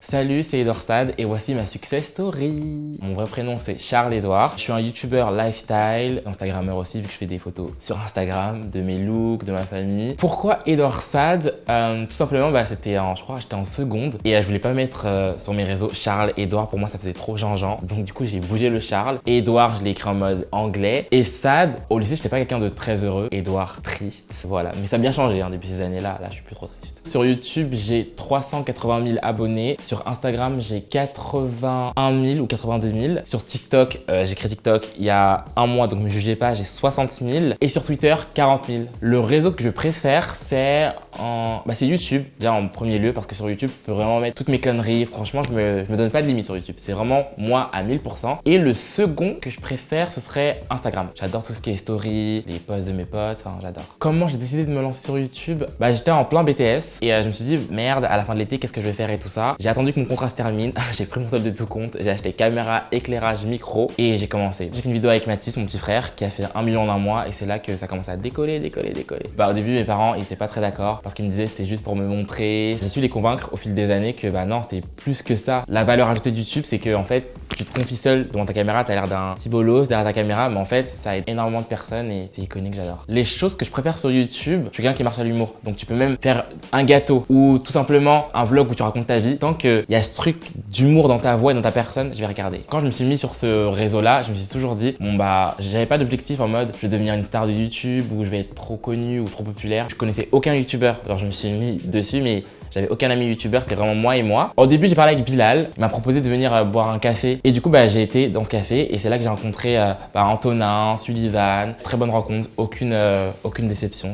Salut, c'est Edouard Sade et voici ma success story. Mon vrai prénom c'est Charles-Edouard. Je suis un youtubeur lifestyle, instagrammeur aussi vu que je fais des photos sur Instagram de mes looks, de ma famille. Pourquoi Edouard Sade? Tout simplement, je crois que j'étais en seconde et je voulais pas mettre sur mes réseaux Charles-Edouard. Pour moi ça faisait trop Jean-Jean. Donc du coup j'ai bougé le Charles. Et Edouard je l'ai écrit en mode anglais. Et Sade, au lycée j'étais pas quelqu'un de très heureux. Edouard triste, voilà. Mais ça a bien changé depuis ces années-là. Là je suis plus trop triste. Sur YouTube j'ai 380 000 abonnés. Sur Instagram, j'ai 81 000 ou 82 000. Sur TikTok, j'ai créé TikTok il y a un mois, donc ne me jugez pas, j'ai 60 000. Et sur Twitter, 40 000. Le réseau que je préfère, c'est YouTube, déjà en premier lieu, parce que sur YouTube, je peux vraiment mettre toutes mes conneries. Franchement, je me donne pas de limite sur YouTube. C'est vraiment moi à 1000%. Et le second que je préfère, ce serait Instagram. J'adore tout ce qui est story, les posts de mes potes, enfin j'adore. Comment j'ai décidé de me lancer sur YouTube? J'étais en plein BTS et je me suis dit, merde, à la fin de l'été, qu'est-ce que je vais faire et tout ça. J'ai attendu que mon contrat se termine, j'ai pris mon solde de tout compte, j'ai acheté caméra, éclairage, micro et j'ai commencé. J'ai fait une vidéo avec Mathis, mon petit frère, qui a fait 1 million en un mois et c'est là que ça commence à décoller. Au début, mes parents ils étaient pas très d'accord parce qu'ils me disaient que c'était juste pour me montrer. J'ai su les convaincre au fil des années que non, c'était plus que ça. La valeur ajoutée de YouTube, c'est que en fait, tu te confies seul devant ta caméra, t'as l'air d'un petit bolos derrière ta caméra, mais en fait, ça aide énormément de personnes et c'est iconique, j'adore. Les choses que je préfère sur YouTube, je suis quelqu'un qui marche à l'humour. Donc tu peux même faire un gâteau ou tout simplement un vlog où tu racontes ta vie. Tant qu'il y a ce truc d'humour dans ta voix et dans ta personne, je vais regarder. Quand je me suis mis sur ce réseau-là, je me suis toujours dit, j'avais pas d'objectif en mode je vais devenir une star de YouTube ou je vais être trop connu ou trop populaire. Je connaissais aucun youtubeur. Alors je me suis mis dessus, mais j'avais aucun ami youtubeur, c'était vraiment moi et moi. Au début, j'ai parlé avec Bilal, il m'a proposé de venir boire un café. Et du coup, j'ai été dans ce café et c'est là que j'ai rencontré Antonin, Sullivan. Très bonne rencontre, aucune déception.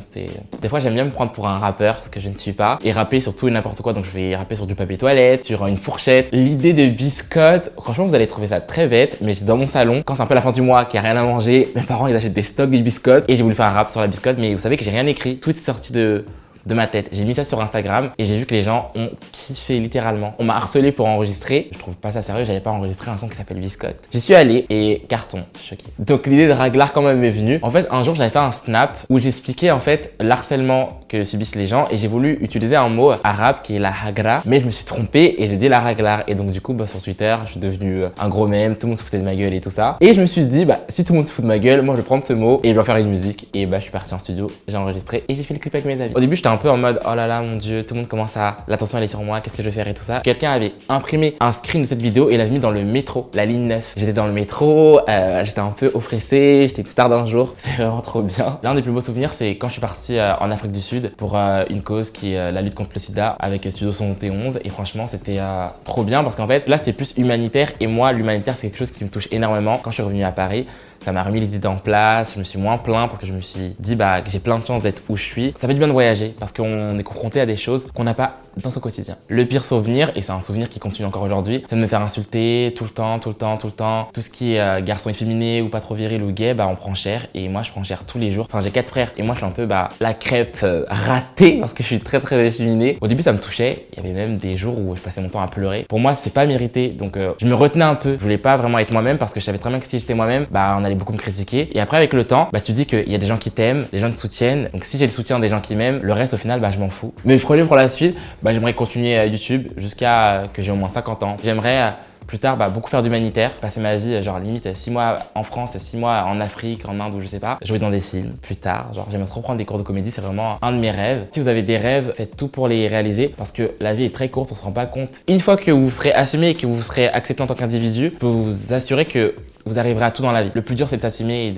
Des fois, j'aime bien me prendre pour un rappeur, ce que je ne suis pas, et rapper sur tout et n'importe quoi. Donc, je vais rapper sur du papier toilette, sur une fourchette. L'idée de biscottes, franchement, vous allez trouver ça très bête, mais j'étais dans mon salon. Quand c'est un peu la fin du mois, qu'il n'y a rien à manger, mes parents, ils achètent des stocks de biscottes et j'ai voulu faire un rap sur la biscotte, mais vous savez que j'ai rien écrit. Tout est sorti de ma tête. J'ai mis ça sur Instagram et j'ai vu que les gens ont kiffé littéralement. On m'a harcelé pour enregistrer. Je trouve pas ça sérieux, j'avais pas enregistré un son qui s'appelle Biscotte. J'y suis allé et carton, je suis choqué. Donc l'idée de Raglar quand même m'est venue. En fait, un jour j'avais fait un snap où j'expliquais en fait l'harcèlement que subissent les gens et j'ai voulu utiliser un mot arabe qui est la hagra, mais je me suis trompé et j'ai dit la Raglar. Et donc du coup sur Twitter, je suis devenu un gros mème, tout le monde se foutait de ma gueule et tout ça. Et je me suis dit, si tout le monde se fout de ma gueule, moi je vais prendre ce mot et je vais faire une musique. Et je suis parti en studio, j'ai enregistré et j'ai fait le clip avec mes amis. Au début, j'étais un peu en mode oh là là mon dieu, tout le monde commence l'attention elle est sur moi, qu'est-ce que je vais faire et tout ça. Quelqu'un avait imprimé un screen de cette vidéo et l'a mis dans le métro, la ligne 9. J'étais dans le métro, j'étais un peu oppressé, j'étais une star d'un jour, c'est vraiment trop bien. L'un des plus beaux souvenirs, c'est quand je suis parti en Afrique du Sud pour une cause qui est la lutte contre le sida avec Studio 71 et franchement c'était trop bien parce qu'en fait là c'était plus humanitaire et moi l'humanitaire c'est quelque chose qui me touche énormément. Quand je suis revenu à Paris, ça m'a remis les idées en place, je me suis moins plaint parce que je me suis dit que j'ai plein de chance d'être où je suis. Ça fait du bien de voyager parce qu'on est confronté à des choses qu'on n'a pas dans son quotidien. Le pire souvenir, et c'est un souvenir qui continue encore aujourd'hui, c'est de me faire insulter tout le temps. Tout ce qui est garçon efféminé ou pas trop viril ou gay, on prend cher et moi je prends cher tous les jours. Enfin j'ai 4 frères et moi je suis un peu la crêpe ratée parce que je suis très efféminé. Au début ça me touchait, il y avait même des jours où je passais mon temps à pleurer. Pour moi c'est pas mérité donc je me retenais un peu. Je voulais pas vraiment être moi-même parce que je savais très bien que si j'étais moi-même, on allait beaucoup me critiquer. Et après avec le temps, tu dis qu'il y a des gens qui t'aiment, des gens qui te soutiennent. Donc si j'ai le soutien des gens qui m'aiment, le reste au final je m'en fous. Mais je projet pour la suite, j'aimerais continuer YouTube jusqu'à que j'ai au moins 50 ans. J'aimerais plus tard beaucoup faire d'humanitaire, passer ma vie limite 6 mois en France, 6 mois en Afrique, en Inde ou je sais pas, jouer dans des films plus tard, j'aimerais trop prendre des cours de comédie, c'est vraiment un de mes rêves. Si vous avez des rêves, faites tout pour les réaliser parce que la vie est très courte, on se rend pas compte. Une fois que vous serez assumé et que vous serez accepté en tant qu'individu, je peux vous assurer que vous arriverez à tout dans la vie. Le plus dur c'est de s'assumer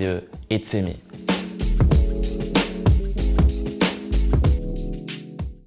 et de s'aimer.